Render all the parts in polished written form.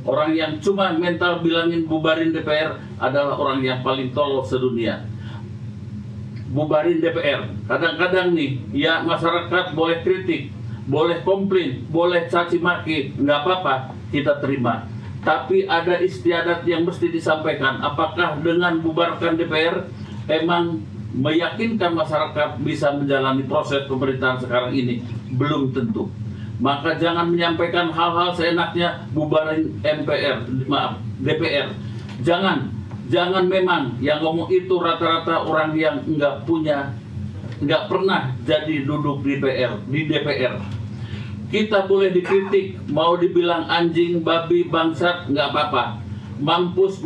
Orang yang cuma mental bilangin bubarin DPR adalah orang yang paling tolol sedunia. Bubarin DPR. Kadang-kadang nih, ya masyarakat boleh kritik, boleh komplain, boleh caci maki, nggak apa-apa, kita terima. Tapi ada istiadat yang mesti disampaikan. Apakah dengan bubarkan DPR emang meyakinkan masyarakat bisa menjalani proses pemerintahan sekarang ini? Belum tentu. Maka jangan menyampaikan hal-hal seenaknya bubarin DPR. Jangan memang yang ngomong itu rata-rata orang yang nggak pernah jadi duduk di DPR. Kita boleh dikritik, mau dibilang anjing, babi, bangsat, nggak apa-apa. Mampus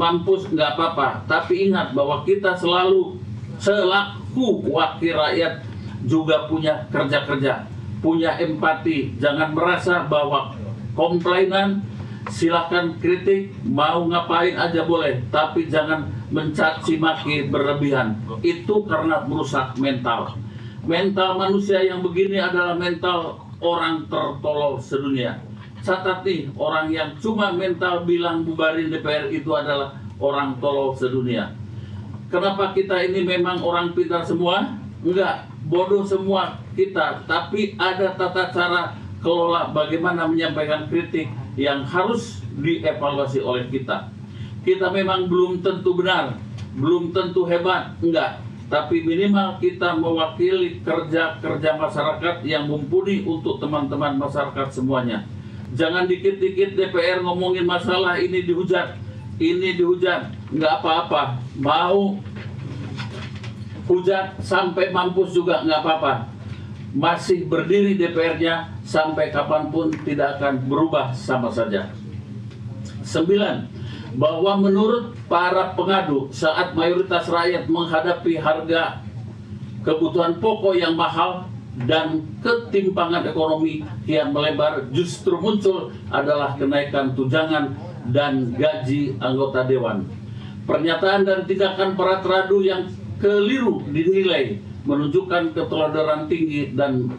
nggak apa-apa. Tapi ingat bahwa kita selaku wakil rakyat juga punya kerja-kerja, punya empati. Jangan merasa bahwa komplainan, silahkan kritik, mau ngapain aja boleh, tapi jangan mencaci maki berlebihan. Itu karena merusak mental. Mental manusia yang begini adalah mental orang tertolol sedunia. Catat nih, orang yang cuma mental bilang bubarin DPR itu adalah orang tolol sedunia. Kenapa kita ini memang orang pintar semua? Enggak, bodoh semua kita. Tapi ada tata cara kelola bagaimana menyampaikan kritik yang harus dievaluasi oleh kita. Kita memang belum tentu benar, belum tentu hebat, enggak. Tapi minimal kita mewakili kerja-kerja masyarakat yang mumpuni untuk teman-teman masyarakat semuanya. Jangan dikit-dikit DPR ngomongin masalah ini dihujat, nggak apa-apa. Mau hujat sampai mampus juga nggak apa-apa. Masih berdiri DPR-nya sampai kapanpun tidak akan berubah sama saja. 9. Bahwa menurut para pengadu, saat mayoritas rakyat menghadapi harga kebutuhan pokok yang mahal dan ketimpangan ekonomi yang melebar, justru muncul adalah kenaikan tunjangan dan gaji anggota dewan. Pernyataan dan tindakan para teradu yang keliru dinilai menunjukkan keteladanan tinggi dan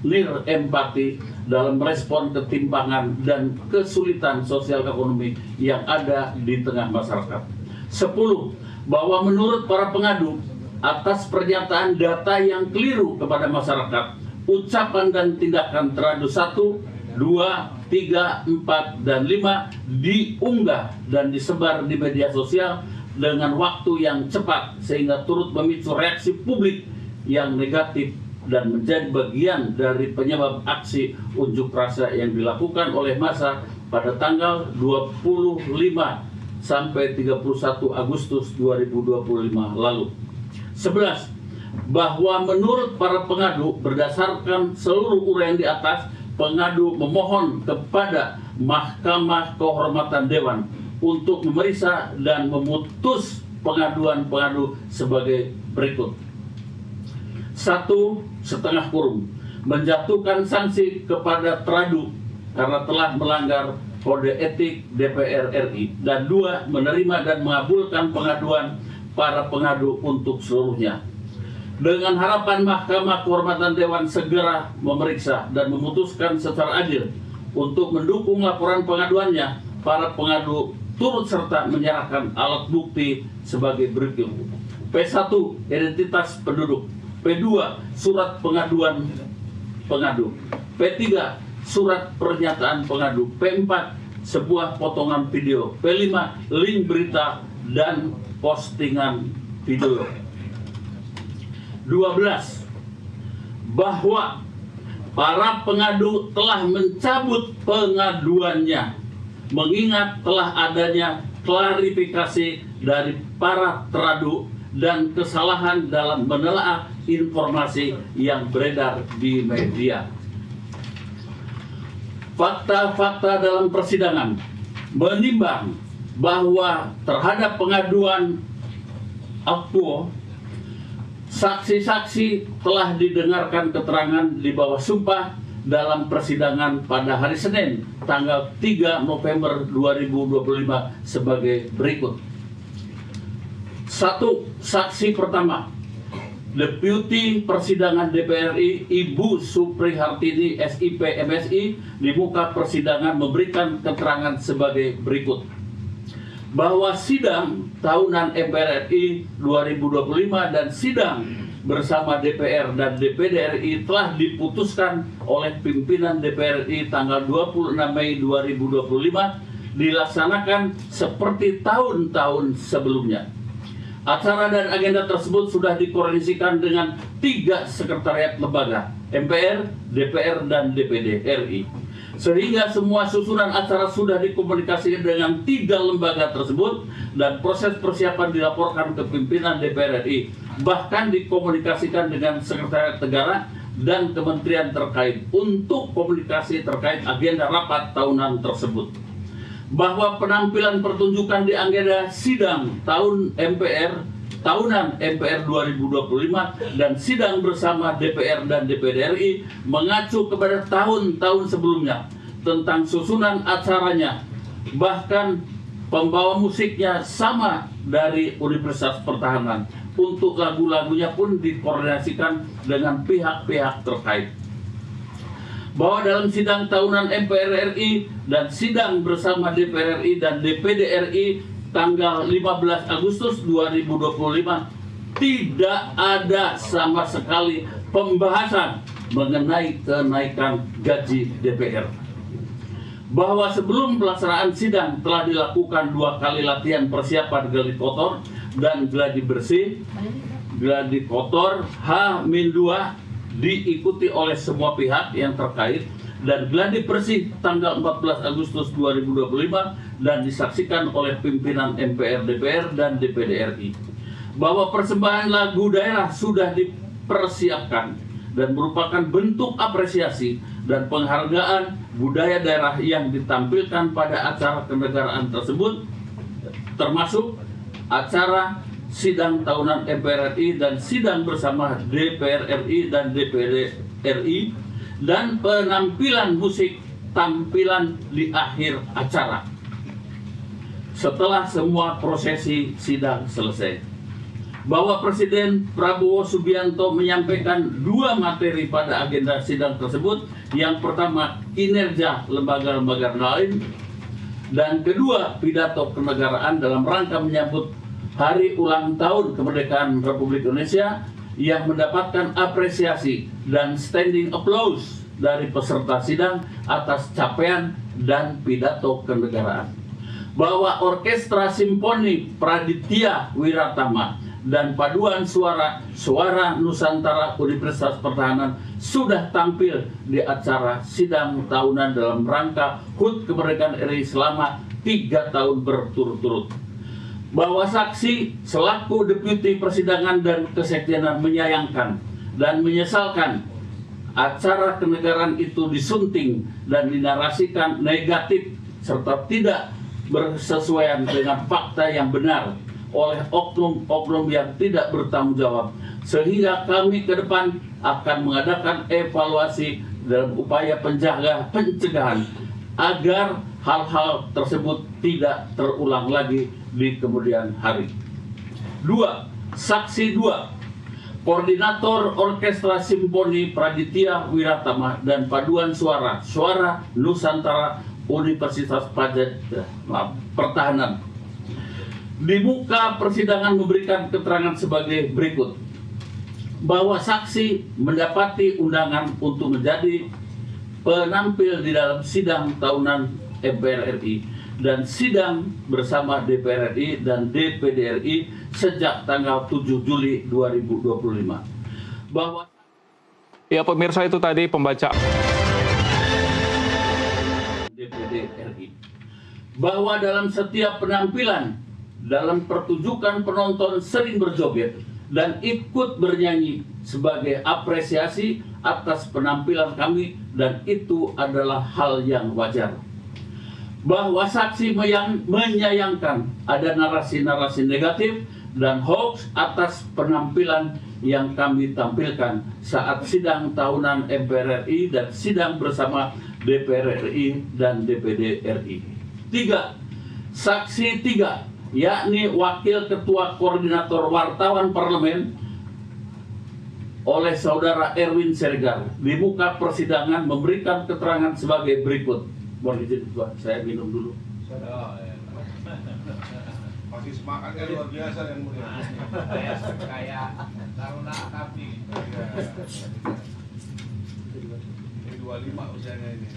nir empati dalam merespon ketimpangan dan kesulitan sosial ekonomi yang ada di tengah masyarakat. 10. Bahwa menurut para pengadu, atas pernyataan data yang keliru kepada masyarakat, ucapan dan tindakan teradu 1, 2, 3, 4, dan 5 diunggah dan disebar di media sosial dengan waktu yang cepat sehingga turut memicu reaksi publik yang negatif dan menjadi bagian dari penyebab aksi unjuk rasa yang dilakukan oleh massa pada tanggal 25 sampai 31 Agustus 2025 lalu. 11. Bahwa menurut para pengadu, berdasarkan seluruh uraian di atas, pengadu memohon kepada Mahkamah Kehormatan Dewan untuk memeriksa dan memutus pengaduan pengadu sebagai berikut. 1. Menjatuhkan sanksi kepada teradu karena telah melanggar kode etik DPR RI. Dan 2. Menerima dan mengabulkan pengaduan para pengadu untuk seluruhnya. Dengan harapan Mahkamah Kehormatan Dewan segera memeriksa dan memutuskan secara adil. Untuk mendukung laporan pengaduannya, para pengadu turut serta menyerahkan alat bukti sebagai berikut. P1. Identitas penduduk. P2. Surat pengaduan pengadu. P3. Surat pernyataan pengadu. P4. Sebuah potongan video. P5. Link berita dan postingan video. 12. Bahwa para pengadu telah mencabut pengaduannya, mengingat telah adanya klarifikasi dari para teradu dan kesalahan dalam menelaah informasi yang beredar di media. Fakta-fakta dalam persidangan menimbang bahwa terhadap pengaduan Aktuo, saksi-saksi telah didengarkan keterangan di bawah sumpah dalam persidangan pada hari Senin, tanggal 3 November 2025 sebagai berikut. 1. Saksi pertama Deputi Persidangan DPR RI Ibu Suprihartini SIP MSI di muka persidangan memberikan keterangan sebagai berikut. Bahwa sidang tahunan MPR RI 2025 dan sidang bersama DPR dan DPD RI telah diputuskan oleh pimpinan DPR RI tanggal 26 Mei 2025 dilaksanakan seperti tahun-tahun sebelumnya. Acara dan agenda tersebut sudah dikoordinasikan dengan 3 sekretariat lembaga, MPR, DPR, dan DPD RI. Sehingga semua susunan acara sudah dikomunikasikan dengan 3 lembaga tersebut dan proses persiapan dilaporkan ke pimpinan DPR RI. Bahkan dikomunikasikan dengan sekretariat negara dan kementerian terkait untuk komunikasi terkait agenda rapat tahunan tersebut. Bahwa penampilan pertunjukan di agenda sidang tahunan MPR 2025 dan sidang bersama DPR dan DPD RI mengacu kepada tahun-tahun sebelumnya tentang susunan acaranya, bahkan pembawa musiknya sama dari Universitas Pertahanan. Untuk lagu-lagunya pun dikoordinasikan dengan pihak-pihak terkait. Bahwa dalam sidang tahunan MPR RI dan sidang bersama DPR RI dan DPD RI tanggal 15 Agustus 2025 tidak ada sama sekali pembahasan mengenai kenaikan gaji DPR. Bahwa sebelum pelaksanaan sidang telah dilakukan 2 kali latihan persiapan gladi kotor dan gladi bersih. Gladi kotor H-2 diikuti oleh semua pihak yang terkait dan gladi bersih tanggal 14 Agustus 2025 dan disaksikan oleh pimpinan MPR, DPR, dan DPD RI. Bahwa persembahan lagu daerah sudah dipersiapkan dan merupakan bentuk apresiasi dan penghargaan budaya daerah yang ditampilkan pada acara kenegaraan tersebut, termasuk acara sidang tahunan MPR RI dan sidang bersama DPR RI dan DPD RI dan penampilan musik tampilan di akhir acara setelah semua prosesi sidang selesai. Bahwa Presiden Prabowo Subianto menyampaikan 2 materi pada agenda sidang tersebut. Yang pertama, kinerja lembaga-lembaga lain, dan kedua, pidato kenegaraan dalam rangka menyambut Hari Ulang Tahun Kemerdekaan Republik Indonesia yang mendapatkan apresiasi dan standing applause dari peserta sidang atas capaian dan pidato kenegaraan. Bahwa Orkestra Simfoni Praditya Wiratama dan paduan suara Nusantara Universitas Pertahanan sudah tampil di acara sidang tahunan dalam rangka HUT Kemerdekaan RI selama 3 tahun berturut-turut. Bahwa saksi selaku Deputi Persidangan dan Kesekjenan menyayangkan dan menyesalkan acara kenegaraan itu disunting dan dinarasikan negatif serta tidak bersesuaian dengan fakta yang benar oleh oknum-oknum yang tidak bertanggung jawab, sehingga kami ke depan akan mengadakan evaluasi dalam upaya pencegahan agar hal-hal tersebut tidak terulang lagi di kemudian hari. 2. Saksi 2. Koordinator Orkestra Simfoni Praditya Wiratama dan paduan suara Nusantara Universitas Pertahanan di muka persidangan memberikan keterangan sebagai berikut. Bahwa saksi mendapati undangan untuk menjadi penampil di dalam sidang tahunan MPR RI dan sidang bersama DPR RI dan DPD RI sejak tanggal 7 Juli 2025. Bahwa ya pemirsa, itu tadi pembaca DPD RI. Bahwa dalam setiap penampilan dalam pertunjukan penonton sering berjoget dan ikut bernyanyi sebagai apresiasi atas penampilan kami dan itu adalah hal yang wajar. Bahwa saksi menyayangkan ada narasi-narasi negatif dan hoax atas penampilan yang kami tampilkan saat sidang tahunan MPR RI dan sidang bersama DPR RI dan DPD RI. 3. Saksi 3, yakni Wakil Ketua Koordinator Wartawan Parlemen oleh saudara Erwin Siregar di muka persidangan memberikan keterangan sebagai berikut. Mohon izin Pak, saya minum dulu. Masih semangatnya luar biasa yang mulia. Kayak Taruna Akabri. Ini 25 usianya ini.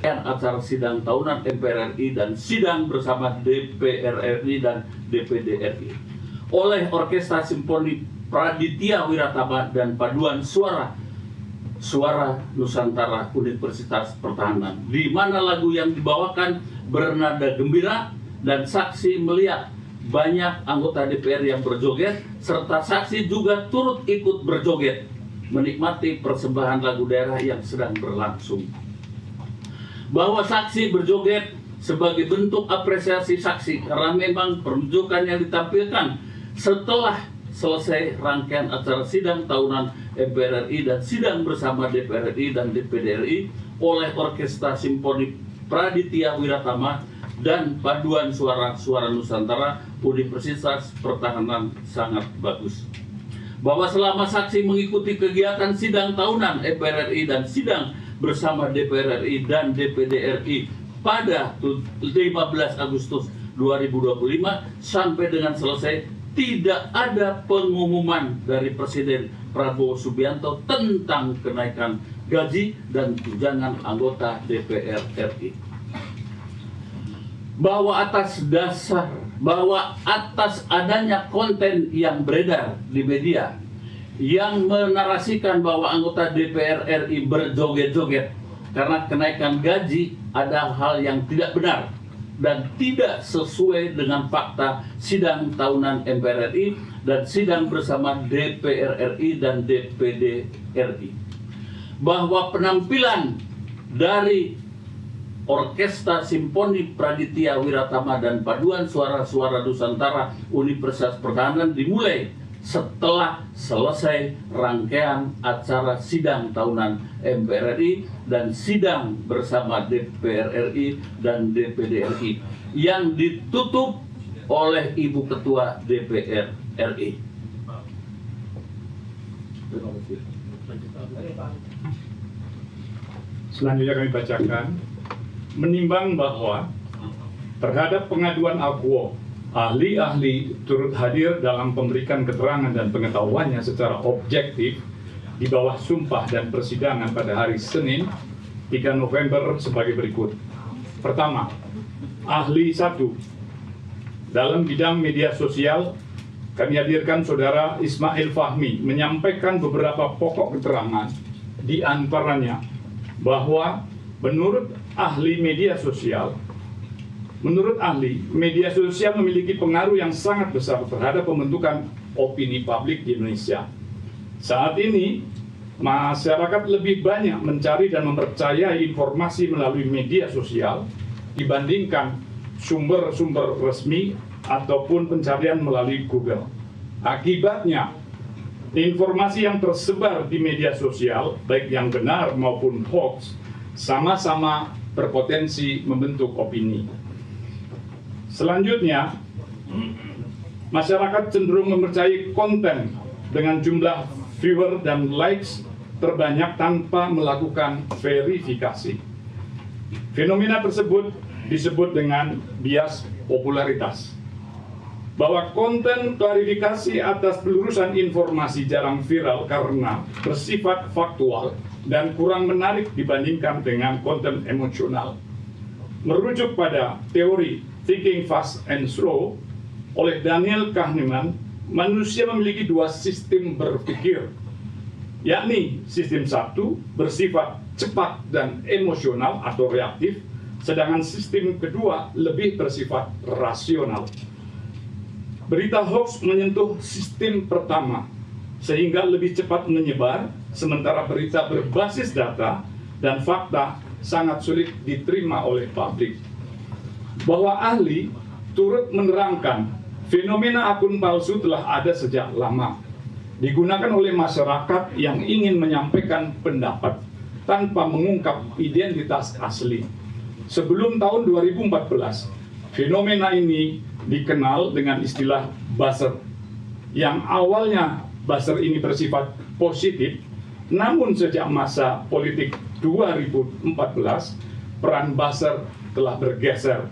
Acara sidang tahunan MPR RI dan sidang bersama DPR RI dan DPD RI oleh Orkestra Simfoni Praditya Wiratama dan Paduan Suara Nusantara Universitas Pertahanan, di mana lagu yang dibawakan bernada gembira dan saksi melihat banyak anggota DPR yang berjoget serta saksi juga turut ikut berjoget menikmati persembahan lagu daerah yang sedang berlangsung. Bahwa saksi berjoget sebagai bentuk apresiasi saksi karena memang pertunjukan yang ditampilkan setelah selesai rangkaian acara sidang tahunan MPR RI dan sidang bersama DPR RI dan DPD RI oleh Orkestra Simfoni Praditya Wiratama dan Paduan Suara Nusantara Universitas Pertahanan sangat bagus. Bahwa selama saksi mengikuti kegiatan sidang tahunan MPR RI dan sidang bersama DPR RI dan DPD RI pada 15 Agustus 2025 sampai dengan selesai, tidak ada pengumuman dari Presiden Prabowo Subianto tentang kenaikan gaji dan tunjangan anggota DPR RI. Bahwa atas adanya konten yang beredar di media yang menarasikan bahwa anggota DPR RI berjoget-joget karena kenaikan gaji ada hal yang tidak benar dan tidak sesuai dengan fakta sidang tahunan MPR RI dan sidang bersama DPR RI dan DPD RI. Bahwa penampilan dari Orkestra Simfoni Praditya Wiratama dan Paduan Suara Nusantara Universitas Pertahanan dimulai setelah selesai rangkaian acara sidang tahunan MPR RI dan sidang bersama DPR RI dan DPD RI yang ditutup oleh Ibu Ketua DPR RI. Selanjutnya kami bacakan, menimbang bahwa terhadap pengaduan Akuo, ahli-ahli turut hadir dalam memberikan keterangan dan pengetahuannya secara objektif di bawah sumpah dan persidangan pada hari Senin 3 November sebagai berikut. Pertama, ahli 1. Dalam bidang media sosial, kami hadirkan Saudara Ismail Fahmi menyampaikan beberapa pokok keterangan, di antaranya bahwa menurut ahli media sosial, media sosial memiliki pengaruh yang sangat besar terhadap pembentukan opini publik di Indonesia. Saat ini, masyarakat lebih banyak mencari dan mempercayai informasi melalui media sosial dibandingkan sumber-sumber resmi ataupun pencarian melalui Google. Akibatnya, informasi yang tersebar di media sosial, baik yang benar maupun hoax, sama-sama berpotensi membentuk opini. Selanjutnya, masyarakat cenderung mempercayai konten dengan jumlah viewer dan likes terbanyak tanpa melakukan verifikasi. Fenomena tersebut disebut dengan bias popularitas. Bahwa konten klarifikasi atas pelurusan informasi jarang viral karena bersifat faktual dan kurang menarik dibandingkan dengan konten emosional. merujuk pada teori Thinking Fast and Slow oleh Daniel Kahneman, manusia memiliki dua sistem berpikir, yakni sistem satu bersifat cepat dan emosional atau reaktif, sedangkan sistem kedua lebih bersifat rasional. Berita hoax menyentuh sistem pertama, sehingga lebih cepat menyebar, sementara berita berbasis data dan fakta sangat sulit diterima oleh publik. Bahwa ahli turut menerangkan fenomena akun palsu telah ada sejak lama, digunakan oleh masyarakat yang ingin menyampaikan pendapat tanpa mengungkap identitas asli. Sebelum tahun 2014, fenomena ini dikenal dengan istilah buzzer, yang awalnya buzzer ini bersifat positif, namun sejak masa politik 2014, peran buzzer telah bergeser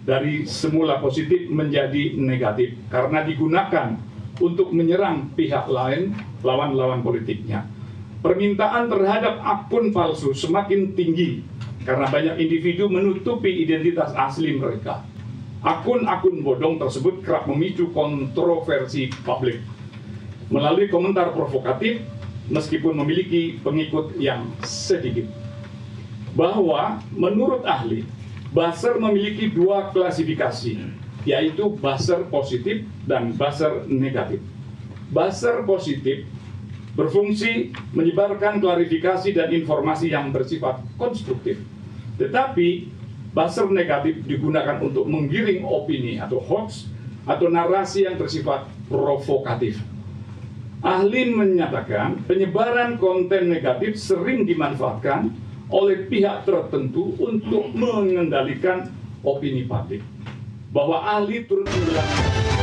dari semula positif menjadi negatif karena digunakan untuk menyerang pihak lain, lawan-lawan politiknya. Permintaan terhadap akun palsu semakin tinggi karena banyak individu menutupi identitas asli mereka. Akun-akun bodong tersebut kerap memicu kontroversi publik melalui komentar provokatif meskipun memiliki pengikut yang sedikit. Bahwa menurut ahli, buzzer memiliki dua klasifikasi, yaitu buzzer positif dan buzzer negatif. Buzzer positif berfungsi menyebarkan klarifikasi dan informasi yang bersifat konstruktif. Tetapi buzzer negatif digunakan untuk menggiring opini atau hoax atau narasi yang bersifat provokatif. Ahli menyatakan penyebaran konten negatif sering dimanfaatkan oleh pihak tertentu untuk mengendalikan opini publik. Bahwa ahli turut menjelaskan